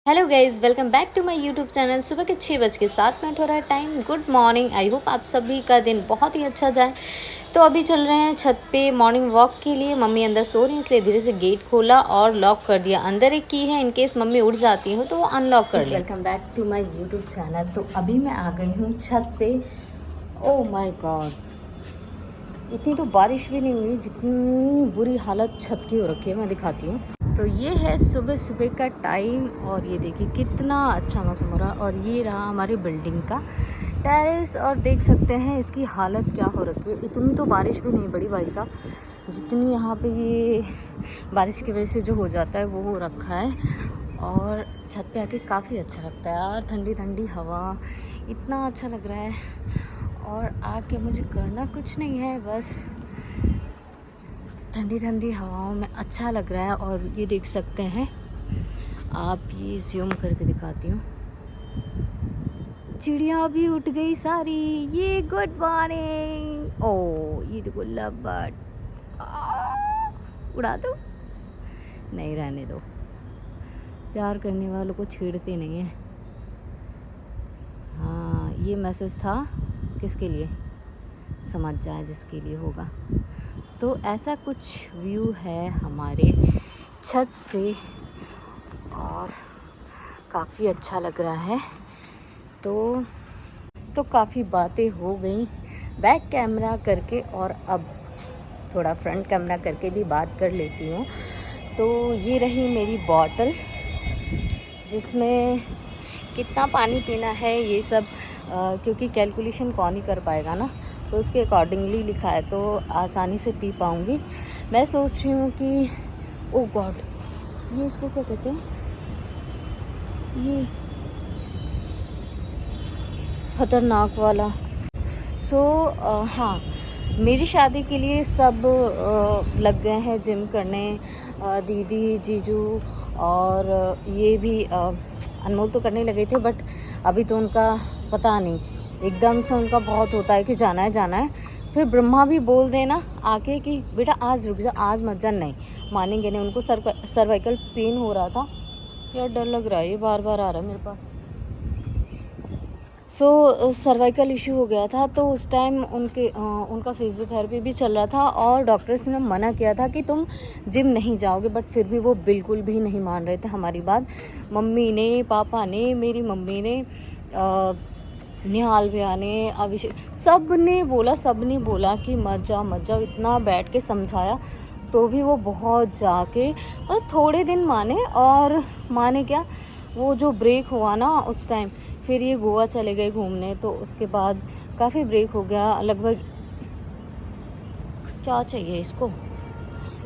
Hello guys, welcome back to my YouTube channel. सुबह के 6:07 हो रहा है time. Good morning. I hope आप सभी का दिन बहुत ही अच्छा जाए। तो अभी चल रहे हैं छत पे मॉर्निंग वॉक के लिए। मम्मी अंदर सो रही हैं, इसलिए धीरे से गेट खोला और लॉक कर दिया। अंदर एक की है, इनकेस मम्मी उठ जाती हो तो वो अनलॉक कर ले। Welcome back to my YouTube channel. तो अभी मैं आ गई हूँ छत पे। ओह माय गॉड, इतनी तो बारिश भी नहीं हुई जितनी बुरी हालत छत की हो रखी है। मैं दिखाती हूँ। तो ये है सुबह सुबह का टाइम और ये देखिए कितना अच्छा मौसम हो रहा है। और ये रहा हमारी बिल्डिंग का टेरेस और देख सकते हैं इसकी हालत क्या हो रखी है। इतनी तो बारिश भी नहीं पड़ी भाई साहब, जितनी यहाँ पे ये बारिश की वजह से जो हो जाता है वो हो रखा है। और छत पे आके काफ़ी अच्छा लगता है यार, ठंडी ठंडी हवा, इतना अच्छा लग रहा है। और आके मुझे करना कुछ नहीं है, बस ठंडी ठंडी हवाओं में अच्छा लग रहा है। और ये देख सकते हैं आप, ये ज़ूम करके दिखाती हूँ, चिड़िया भी उठ गई सारी। ये गुड मॉर्निंग। ओ ये देखो लव बर्ड, उड़ा दो, नहीं रहने दो, प्यार करने वालों को छेड़ते नहीं है। हाँ, ये मैसेज था किसके लिए, समझ जाए जिसके लिए होगा। तो ऐसा कुछ व्यू है हमारे छत से और काफ़ी अच्छा लग रहा है। तो काफ़ी बातें हो गई बैक कैमरा करके, और अब थोड़ा फ्रंट कैमरा करके भी बात कर लेती हूँ। तो ये रही मेरी बॉटल, जिसमें कितना पानी पीना है ये सब क्योंकि कैलकुलेशन कौन ही कर पाएगा ना, तो उसके अकॉर्डिंगली लिखा है तो आसानी से पी पाऊँगी। मैं सोच रही हूँ कि ओ गॉड, ये इसको क्या कहते हैं, ये खतरनाक वाला। हाँ, मेरी शादी के लिए सब लग गए हैं जिम करने, दीदी जीजू और ये भी अनमोल तो करने लगे थे, बट अभी तो उनका पता नहीं, एकदम से उनका बहुत होता है कि जाना है जाना है। फिर ब्रह्मा भी बोल देना आके कि बेटा आज रुक जा, आज मत जा, नहीं मानेंगे नहीं। उनको सर्वाइकल पेन हो रहा था यार, डर लग रहा है, ये बार बार आ रहा है मेरे पास। सर्वाइकल इशू हो गया था, तो उस टाइम उनका फिजियोथेरेपी भी चल रहा था और डॉक्टर्स ने मना किया था कि तुम जिम नहीं जाओगे, बट फिर भी वो बिल्कुल भी नहीं मान रहे थे हमारी बात। मम्मी ने, पापा ने, मेरी मम्मी ने, निहाल भैया ने, अभिषेक, सब ने बोला कि मत जाओ, इतना बैठ के समझाया तो भी वो बहुत जाके और थोड़े दिन माने। और माने क्या, वो जो ब्रेक हुआ ना उस टाइम, फिर ये गोवा चले गए घूमने, तो उसके बाद काफ़ी ब्रेक हो गया। लगभग क्या चाहिए इसको,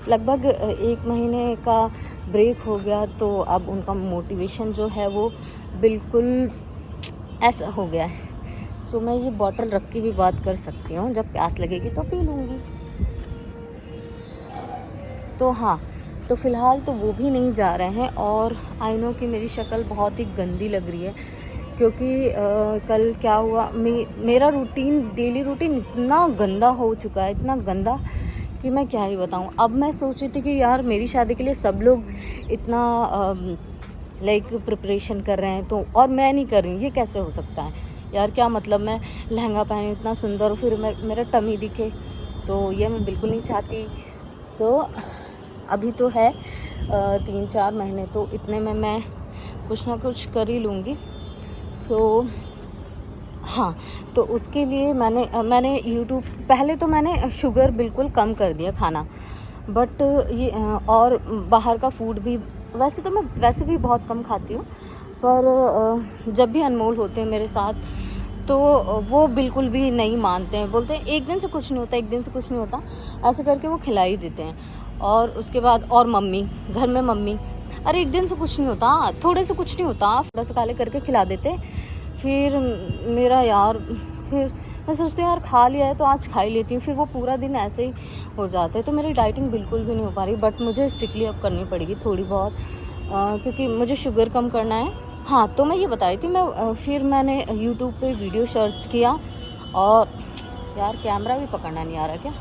लगभग 1 महीने का ब्रेक हो गया। तो अब उनका मोटिवेशन जो है वो बिल्कुल ऐसा हो गया है। मैं ये बॉटल रख के भी बात कर सकती हूँ, जब प्यास लगेगी तो पी लूँगी। तो हाँ, तो फ़िलहाल तो वो भी नहीं जा रहे हैं। और आई नो कि मेरी शक्ल बहुत ही गंदी लग रही है, क्योंकि कल क्या हुआ, मेरा रूटीन, डेली रूटीन इतना गंदा हो चुका है, इतना गंदा कि मैं क्या ही बताऊँ। अब मैं सोच रही थी कि यार मेरी शादी के लिए सब लोग इतना लाइक प्रिपरेशन कर रहे हैं, तो और मैं नहीं कर रही हूँ, ये कैसे हो सकता है यार। क्या मतलब मैं लहंगा पहनी इतना सुंदर, फिर मेरा टमी दिखे, तो ये मैं बिल्कुल नहीं चाहती। अभी तो है 3-4 महीने, तो इतने में मैं कुछ ना कुछ कर ही लूँगी। हाँ, तो उसके लिए मैंने यूट्यूब, पहले तो मैंने शुगर बिल्कुल कम कर दिया खाना, बट ये और बाहर का फूड भी, वैसे तो मैं वैसे भी बहुत कम खाती हूँ, पर जब भी अनमोल होते हैं मेरे साथ तो वो बिल्कुल भी नहीं मानते हैं, बोलते हैं एक दिन से कुछ नहीं होता, एक दिन से कुछ नहीं होता, ऐसे करके वो खिला ही देते हैं। और उसके बाद और मम्मी, घर में मम्मी, अरे एक दिन से कुछ नहीं होता, थोड़े से कुछ नहीं होता, थोड़ा सा काले करके खिला देते। फिर मेरा यार, फिर मैं सोचती हूँ यार खा लिया है तो आज खा ही लेती हूँ, फिर वो पूरा दिन ऐसे ही हो जाता है। तो मेरी डाइटिंग बिल्कुल भी नहीं हो पा रही, बट मुझे स्ट्रिक्टली अब करनी पड़ेगी थोड़ी बहुत, क्योंकि मुझे शुगर कम करना है। हाँ, तो मैं ये बता रही थी, फिर मैंने यूट्यूब पे वीडियो सर्च किया, और यार कैमरा भी पकड़ना नहीं आ रहा, क्या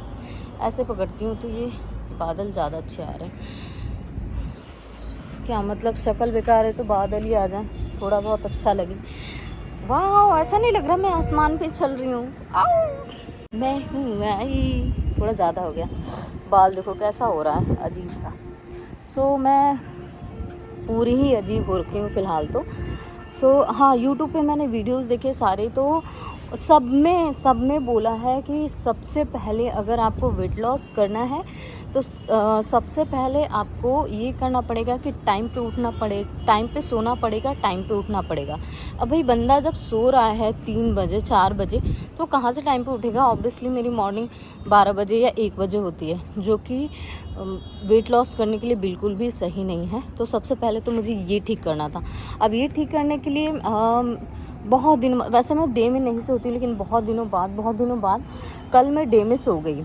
ऐसे पकड़ती हूँ तो ये बादल ज़्यादा अच्छे आ रहे हैं। क्या मतलब शक्ल बेकार है तो बादल ही आ जाए, थोड़ा बहुत अच्छा लगे। वाह, ऐसा नहीं लग रहा मैं आसमान पे चल रही हूँ। मैं हूँ आई, थोड़ा ज़्यादा हो गया। बाल देखो कैसा हो रहा है, अजीब सा। सो मैं पूरी ही अजीब हो रखी हूँ फ़िलहाल तो। हाँ, यूट्यूब पे मैंने वीडियोस देखे सारे, तो सब में बोला है कि सबसे पहले अगर आपको वेट लॉस करना है तो सबसे पहले आपको ये करना पड़ेगा कि टाइम पे उठना पड़े, टाइम पे सोना पड़ेगा, टाइम पे उठना पड़ेगा। अब भाई बंदा जब सो रहा है 3 बजे 4 बजे तो कहाँ से टाइम पे उठेगा। ऑब्वियसली मेरी मॉर्निंग 12 बजे या 1 बजे होती है, जो कि वेट लॉस करने के लिए बिल्कुल भी सही नहीं है। तो सबसे पहले तो मुझे ये ठीक करना था। अब ये ठीक करने के लिए बहुत दिन, वैसे मैं डे में नहीं सोती, लेकिन बहुत दिनों बाद कल मैं डे में सो गई।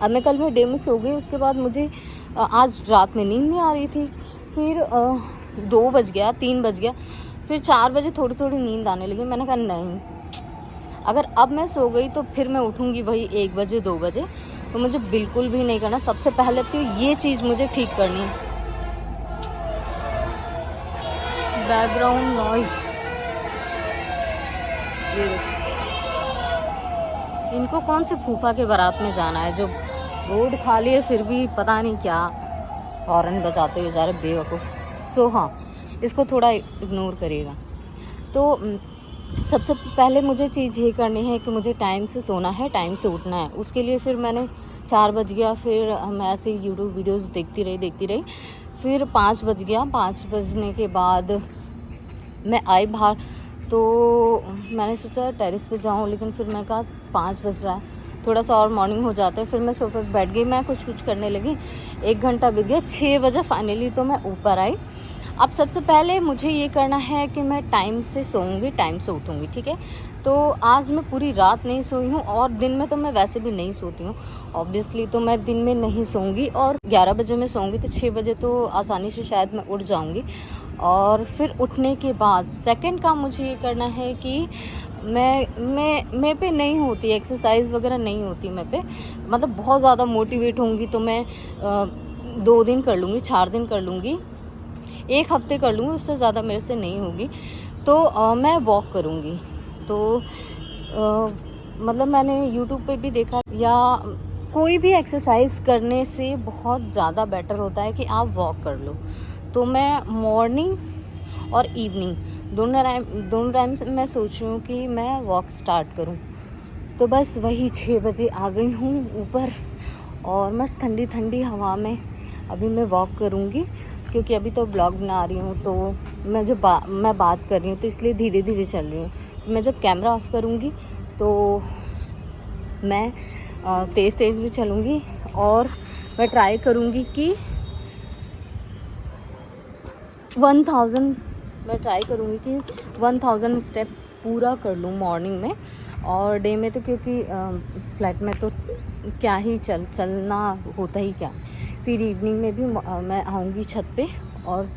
अब मैं कल मैं डे में सो गई, उसके बाद मुझे आज रात में नींद नहीं आ रही थी। फिर 2 बज गया, 3 बज गया, फिर 4 बजे थोड़ी थोड़ी नींद आने लगी। मैंने कहा नहीं, अगर अब मैं सो गई तो फिर मैं उठूँगी वही 1 बजे 2 बजे, तो मुझे बिल्कुल भी नहीं करना। सबसे पहले तो ये चीज़ मुझे ठीक करनी है। बैकग्राउंड नॉइज़, ये देखो, इनको कौन से फूफा के बारात में जाना है जो रोड खाली है फिर भी पता नहीं क्या हॉर्न बजाते हुए जा रहे बेवकूफ़। हाँ, इसको थोड़ा इग्नोर करिएगा। तो सबसे पहले मुझे चीज़ ये करनी है कि मुझे टाइम से सोना है, टाइम से उठना है। उसके लिए फिर मैंने 4 बज गया, फिर मैं ऐसे यूट्यूब वीडियोज़ देखती रही। फिर 5 बज गया, 5 बजने के बाद मैं आई बाहर, तो मैंने सोचा टेरेस पे जाऊँ, लेकिन फिर मैं कहा 5 बज रहा है, थोड़ा सा और मॉर्निंग हो जाता है। फिर मैं सोफे पे बैठ गई, मैं कुछ करने लगी। 1 घंटा बीत गया, 6 बजे फाइनली तो मैं ऊपर आई। अब सबसे पहले मुझे ये करना है कि मैं टाइम से सोऊंगी, टाइम से उठूंगी, ठीक है। तो आज मैं पूरी रात नहीं सोई हूँ, और दिन में तो मैं वैसे भी नहीं सोती हूँ ऑब्वियसली, तो मैं दिन में नहीं सोऊंगी। और 11 बजे मैं सोऊंगी तो 6 बजे तो आसानी से शायद मैं उठ जाऊंगी। और फिर उठने के बाद सेकंड काम मुझे ये करना है कि मैं पे नहीं होती एक्सरसाइज वगैरह, नहीं होती मैं पे, मतलब बहुत ज़्यादा मोटिवेट होंगी तो मैं 2 दिन कर लूँगी, 4 दिन कर लूँगी, 1 हफ्ते कर लूँगी, उससे ज़्यादा मेरे से नहीं होगी। तो मैं वॉक करूँगी। तो मतलब मैंने यूट्यूब पे भी देखा, या कोई भी एक्सरसाइज करने से बहुत ज़्यादा बेटर होता है कि आप वॉक कर लो। तो मैं मॉर्निंग और इवनिंग दोनों टाइम से मैं सोच रही हूँ कि मैं वॉक स्टार्ट करूँ। तो बस वही 6 बजे आ गई हूँ ऊपर, और मस्त ठंडी ठंडी हवा में अभी मैं वॉक करूँगी, क्योंकि अभी तो ब्लॉग बना रही हूँ, तो मैं मैं बात कर रही हूँ तो इसलिए धीरे धीरे चल रही हूँ। मैं जब कैमरा ऑफ करूँगी तो मैं तेज़ तेज़ भी चलूँगी, और मैं ट्राई करूँगी कि 1000 स्टेप पूरा कर लूँ मॉर्निंग में। और डे में तो क्योंकि फ्लैट में तो क्या ही चलना होता ही क्या। फिर इवनिंग में भी मैं आऊँगी छत पे, और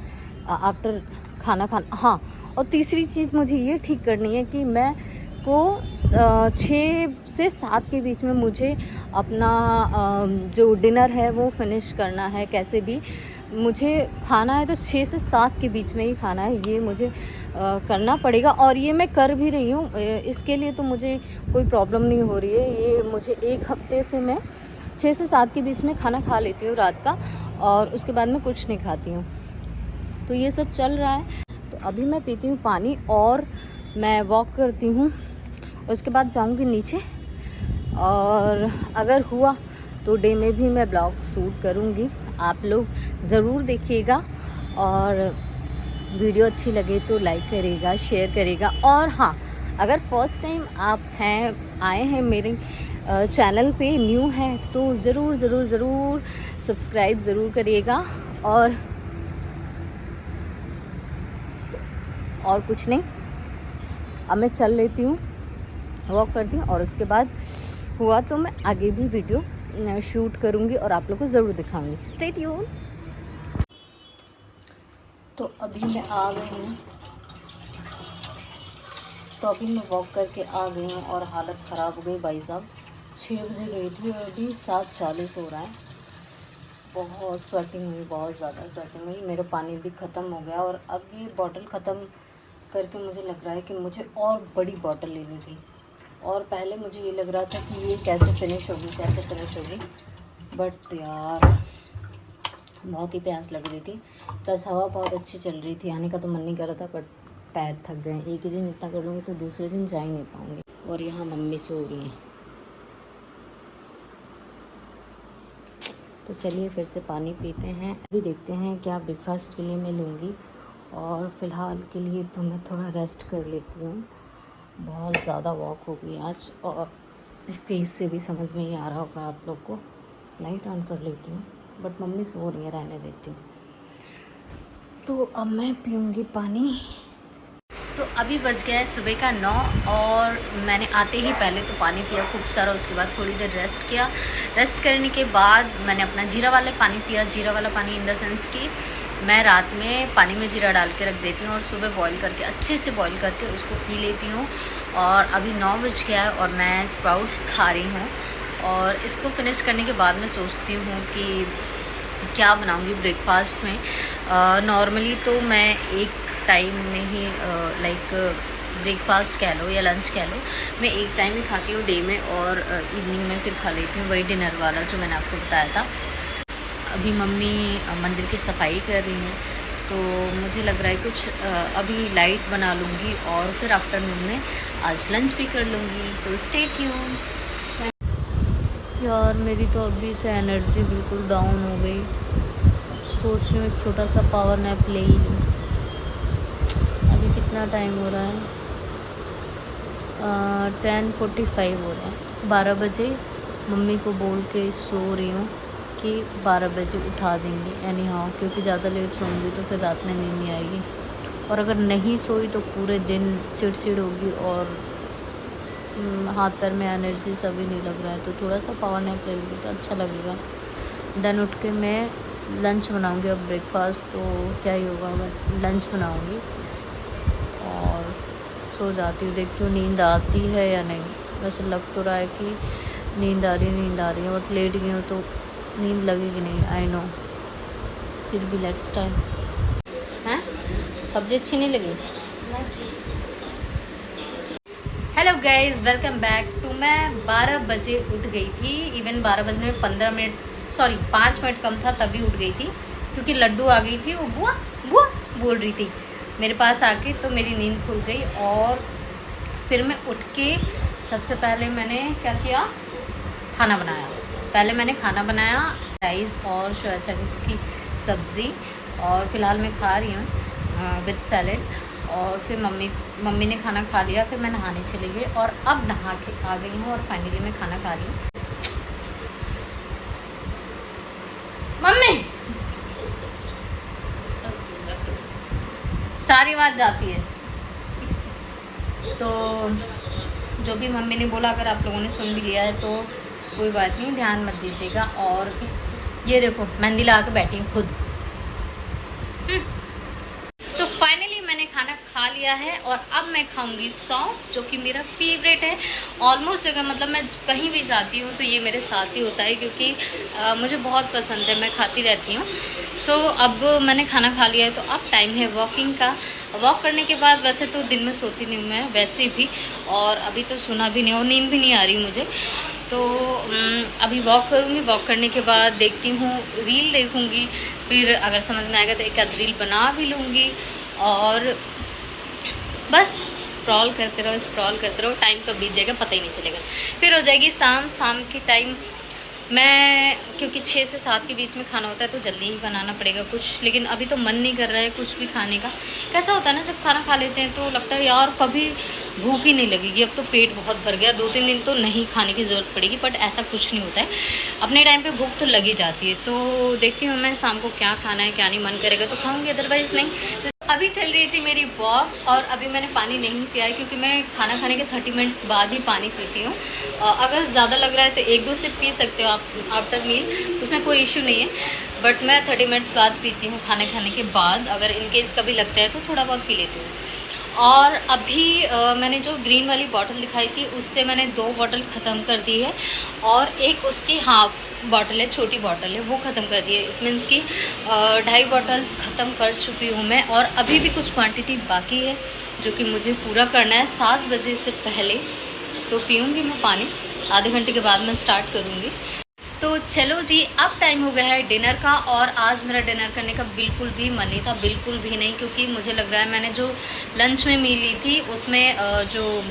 आफ्टर खाना हाँ, और तीसरी चीज़ मुझे ये ठीक करनी है कि मैं को 6 से 7 के बीच में मुझे अपना जो डिनर है वो फिनिश करना है। कैसे भी मुझे खाना है तो 6 से 7 के बीच में ही खाना है, ये मुझे करना पड़ेगा। और ये मैं कर भी रही हूँ, इसके लिए तो मुझे कोई प्रॉब्लम नहीं हो रही है। ये मुझे 1 हफ्ते से मैं 6 से 7 के बीच में खाना खा लेती हूँ रात का, और उसके बाद मैं कुछ नहीं खाती हूँ। तो ये सब चल रहा है। तो अभी मैं पीती हूँ पानी, और मैं वॉक करती हूँ, उसके बाद जाऊँगी नीचे। और अगर हुआ तो डे में भी मैं ब्लॉग शूट करूँगी, आप लोग ज़रूर देखिएगा। और वीडियो अच्छी लगे तो लाइक करिएगा, शेयर करिएगा। और हाँ, अगर फर्स्ट टाइम आप आए हैं मेरे चैनल पे, न्यू है, तो ज़रूर सब्सक्राइब ज़रूर करिएगा। और कुछ नहीं, अब मैं चल लेती हूँ, वॉक करती हूँ, और उसके बाद हुआ तो मैं आगे भी वीडियो शूट करूँगी और आप लोग को ज़रूर दिखाऊँगी। Stay tune. तो अभी मैं आ गई हूँ, तो अभी मैं वॉक करके आ गई हूँ, और हालत ख़राब हो गई भाई साहब। 6 बजे गई थी और अभी 7:40 हो रहा है। बहुत स्वेटिंग हुई, बहुत ज़्यादा स्वेटिंग हुई। मेरा पानी भी ख़त्म हो गया और अब ये बॉटल ख़त्म करके मुझे लग रहा है कि मुझे और बड़ी बॉटल लेनी थी। और पहले मुझे ये लग रहा था कि ये कैसे फिनिश होगी, बट यार बहुत ही प्यास लग रही थी, प्लस हवा बहुत अच्छी चल रही थी। आने का तो मन नहीं कर रहा था, बट पैर थक गए। एक ही दिन इतना कर लूँगी तो दूसरे दिन जा ही नहीं पाऊँगी। और यहाँ मम्मी सो रही हैं, तो चलिए फिर से पानी पीते हैं। अभी देखते हैं क्या ब्रेकफास्ट के लिए मैं लूँगी, और फ़िलहाल के लिए तो मैं थोड़ा रेस्ट कर लेती हूँ। बहुत ज़्यादा वॉक हो गई आज, और फेस से भी समझ में ही आ रहा होगा आप लोग को। लाइट ऑन कर लेती हूँ, बट मम्मी सो रही है, रहने देती हूँ। तो अब मैं पीऊँगी पानी। तो अभी बज गया है सुबह का 9, और मैंने आते ही पहले तो पानी पिया खूब सारा। उसके बाद थोड़ी देर रेस्ट किया। रेस्ट करने के बाद मैंने अपना जीरा वाला पानी पिया। जीरा वाला पानी इन द सेंस कि मैं रात में पानी में जीरा डाल के रख देती हूँ और सुबह बॉईल करके, अच्छे से बॉईल करके उसको पी लेती हूँ। और अभी 9 बज गया है और मैं स्प्राउट्स खा रही हूँ। और इसको फिनिश करने के बाद मैं सोचती हूँ कि क्या बनाऊँगी ब्रेकफास्ट में। नॉर्मली तो मैं एक टाइम में ही लाइक ब्रेकफास्ट कह लो या लंच कह लो, मैं एक टाइम ही खाती हूँ डे में, और इवनिंग में फिर खा लेती हूँ वही डिनर वाला जो मैंने आपको बताया था। अभी मम्मी मंदिर की सफाई कर रही हैं, तो मुझे लग रहा है कुछ अभी लाइट बना लूँगी और फिर आफ्टरनून में आज लंच भी कर लूँगी। तो स्टे ट्यून। यार मेरी तो अभी से एनर्जी बिल्कुल डाउन हो गई। सोच रही हूँ एक छोटा सा पावर नैप ले ही लूँ। अभी कितना टाइम हो रहा है? 10:45 हो रहा है। 12 बजे मम्मी को बोल के सो रही हूँ कि 12 बजे उठा देंगे एनी हाउ, क्योंकि ज़्यादा लेट सोऊंगी तो फिर रात में नींद नहीं आएगी। और अगर नहीं सोई तो पूरे दिन चिड़चिड़ होगी और हाथ पैर में एनर्जी सभी नहीं लग रहा है। तो थोड़ा सा पावर नैप ले लूँगी तो अच्छा लगेगा। देन उठ के मैं लंच बनाऊँगी। अब ब्रेकफास्ट तो क्या ही होगा, बट लंच बनाऊँगी और सो जाती हूँ। देखती हूँ नींद आती है या नहीं। वैसे लग तो रहा है कि नींद आ रही है, बट लेट गई हूँ तो नींद लगेगी नहीं, आई नो। फिर भी लेट्स ट्राई। हैं सब्जी अच्छी नहीं लगी? Hello guys, welcome back to. मैं 12 बजे उठ गई थी। इवन 12 बजने में 5 मिनट कम था तभी उठ गई थी, क्योंकि लड्डू आ गई थी। वो बुआ बुआ बोल रही थी मेरे पास आके, तो मेरी नींद खुल गई। और फिर मैं उठ के सबसे पहले मैंने क्या किया, खाना बनाया। पहले मैंने खाना बनाया, राइस और सोया चंक्स की सब्ज़ी, और फ़िलहाल मैं खा रही हूँ विद सैलेड। और फिर मम्मी ने खाना खा लिया, फिर मैं नहाने चली गई और अब नहा के आ गई हूँ और फाइनली मैं खाना खा रही हूँ। मम्मी सारी बात जाती है। तो जो भी मम्मी ने बोला, अगर आप लोगों ने सुन भी लिया है तो कोई बात नहीं, ध्यान मत दीजिएगा। और ये देखो मेहंदी लगा के बैठी हूँ खुद। तो फाइनली मैंने खाना खा लिया है और अब मैं खाऊंगी सौंफ, जो कि मेरा फेवरेट है। ऑलमोस्ट अगर मतलब मैं कहीं भी जाती हूँ तो ये मेरे साथ ही होता है, क्योंकि मुझे बहुत पसंद है, मैं खाती रहती हूँ। सो अब मैंने खाना खा लिया है, तो अब टाइम है वॉकिंग का। वॉक करने के बाद, वैसे तो दिन में सोती नहीं हूँ मैं वैसे भी, और अभी तो सुना भी नहीं और नींद भी नहीं आ रही मुझे। तो अभी वॉक करूँगी। वॉक करने के बाद देखती हूँ, रील देखूँगी, फिर अगर समझ में आएगा तो एक आध रील बना भी लूँगी। और बस स्क्रॉल करते रहो, टाइम कब बीत जाएगा पता ही नहीं चलेगा। फिर हो जाएगी शाम के टाइम। मैं क्योंकि 6 से 7 के बीच में खाना होता है तो जल्दी ही बनाना पड़ेगा कुछ, लेकिन अभी तो मन नहीं कर रहा है कुछ भी खाने का। कैसा होता है ना, जब खाना खा लेते हैं तो लगता है यार कभी भूख ही नहीं लगेगी, अब तो पेट बहुत भर गया, 2-3 दिन तो नहीं खाने की ज़रूरत पड़ेगी। बट ऐसा कुछ नहीं होता है, अपने टाइम पे भूख तो लगी जाती है। तो देखती हूँ मैं शाम को क्या खाना है, क्या नहीं, मन करेगा तो खाऊंगी, अदरवाइज़ नहीं। तो अभी चल रही थी मेरी वॉक, और अभी मैंने पानी नहीं पिया है, क्योंकि मैं खाना खाने के 30 मिनट्स बाद ही पानी पीती हूँ। अगर ज़्यादा लग रहा है तो 1-2 सिप पी सकते हो आप आफ्टर मील, उसमें कोई इशू नहीं है। बट मैं 30 मिनट्स बाद पीती हूँ खाना खाने के बाद। अगर इनकेस कभी लगता है तो थोड़ा बहुत पी लेती हूँ। और अभी मैंने जो ग्रीन वाली बॉटल दिखाई थी उससे मैंने 2 बॉटल ख़त्म कर दी है, और एक उसकी हाफ बॉटल है, छोटी बॉटल है, वो ख़त्म कर दी है। इट मीन्स कि 2.5 बॉटल्स ख़त्म कर चुकी हूँ मैं, और अभी भी कुछ क्वांटिटी बाकी है जो कि मुझे पूरा करना है 7 बजे से पहले। तो पीऊँगी मैं पानी, आधे घंटे के बाद मैं स्टार्ट करूँगी। तो चलो जी, अब टाइम हो गया है डिनर का, और आज मेरा डिनर करने का बिल्कुल भी मन नहीं था, बिल्कुल भी नहीं, क्योंकि मुझे लग रहा है मैंने जो लंच में मील ली थी उसमें जो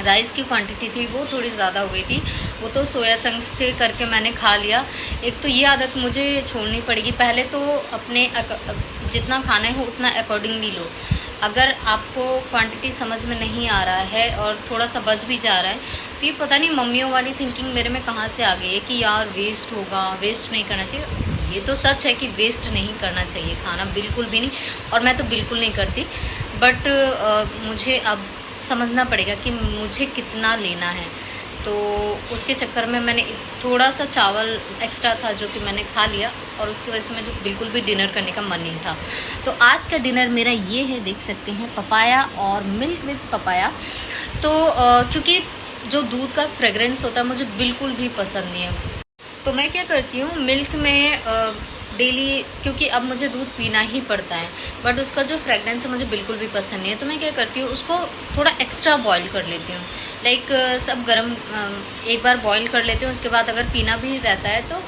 राइस की क्वांटिटी थी वो थोड़ी ज़्यादा हो गई थी। वो तो सोया चंक्स थे करके मैंने खा लिया। एक तो ये आदत मुझे छोड़नी पड़ेगी। पहले तो अपने जितना खाना है उतना अकॉर्डिंगली लो। अगर आपको क्वांटिटी समझ में नहीं आ रहा है और थोड़ा सा बच भी जा रहा है, तो ये पता नहीं मम्मियों वाली थिंकिंग मेरे में कहाँ से आ गई है कि यार वेस्ट होगा, वेस्ट नहीं करना चाहिए। ये तो सच है कि वेस्ट नहीं करना चाहिए खाना, बिल्कुल भी नहीं, और मैं तो बिल्कुल नहीं करती। बट मुझे अब समझना पड़ेगा कि मुझे कितना लेना है। तो उसके चक्कर में मैंने थोड़ा सा चावल एक्स्ट्रा था जो कि मैंने खा लिया, और उसकी वजह से मुझे बिल्कुल भी डिनर करने का मन नहीं था। तो आज का डिनर मेरा ये है, देख सकते हैं, पपाया और मिल्क विद पपाया। तो क्योंकि जो दूध का फ्रेगरेंस होता है मुझे बिल्कुल भी पसंद नहीं है, तो मैं क्या करती हूँ मिल्क में डेली, क्योंकि अब मुझे दूध पीना ही पड़ता है, बट उसका जो फ्रेगरेंस है मुझे बिल्कुल भी पसंद नहीं है। तो मैं क्या करती हूँ, उसको थोड़ा एक्स्ट्रा बॉईल कर लेती हूँ। लाइक सब गरम एक बार बॉईल कर लेते हैं, उसके बाद अगर पीना भी रहता है तो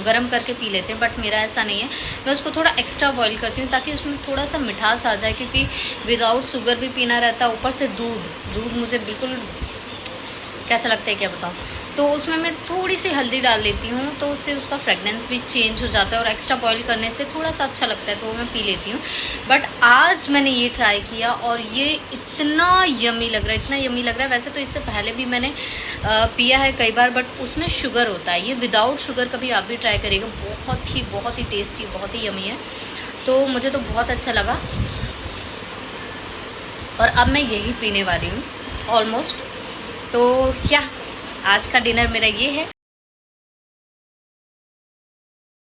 गरम करके पी लेते हैं, बट मेरा ऐसा नहीं है। मैं उसको थोड़ा एक्स्ट्रा बॉईल करती हूँ ताकि उसमें थोड़ा सा मिठास आ जाए, क्योंकि विदाउट शुगर भी पीना रहता है, ऊपर से दूध मुझे बिल्कुल कैसा लगता है क्या बताऊँ। तो उसमें मैं थोड़ी सी हल्दी डाल लेती हूँ, तो उससे उसका फ्रेगनेंस भी चेंज हो जाता है, और एक्स्ट्रा बॉईल करने से थोड़ा सा अच्छा लगता है, तो वो मैं पी लेती हूँ। बट आज मैंने ये ट्राई किया और ये इतना यमी लग रहा है, इतना यमी लग रहा है। वैसे तो इससे पहले भी मैंने पिया है कई बार, बट उसमें शुगर होता है। ये विदाउट शुगर कभी आप भी ट्राई करिएगा, बहुत ही टेस्टी, बहुत ही यमी है। तो मुझे तो बहुत अच्छा लगा, और अब मैं यही पीने वाली हूँ ऑलमोस्ट। तो क्या आज का डिनर मेरा ये है।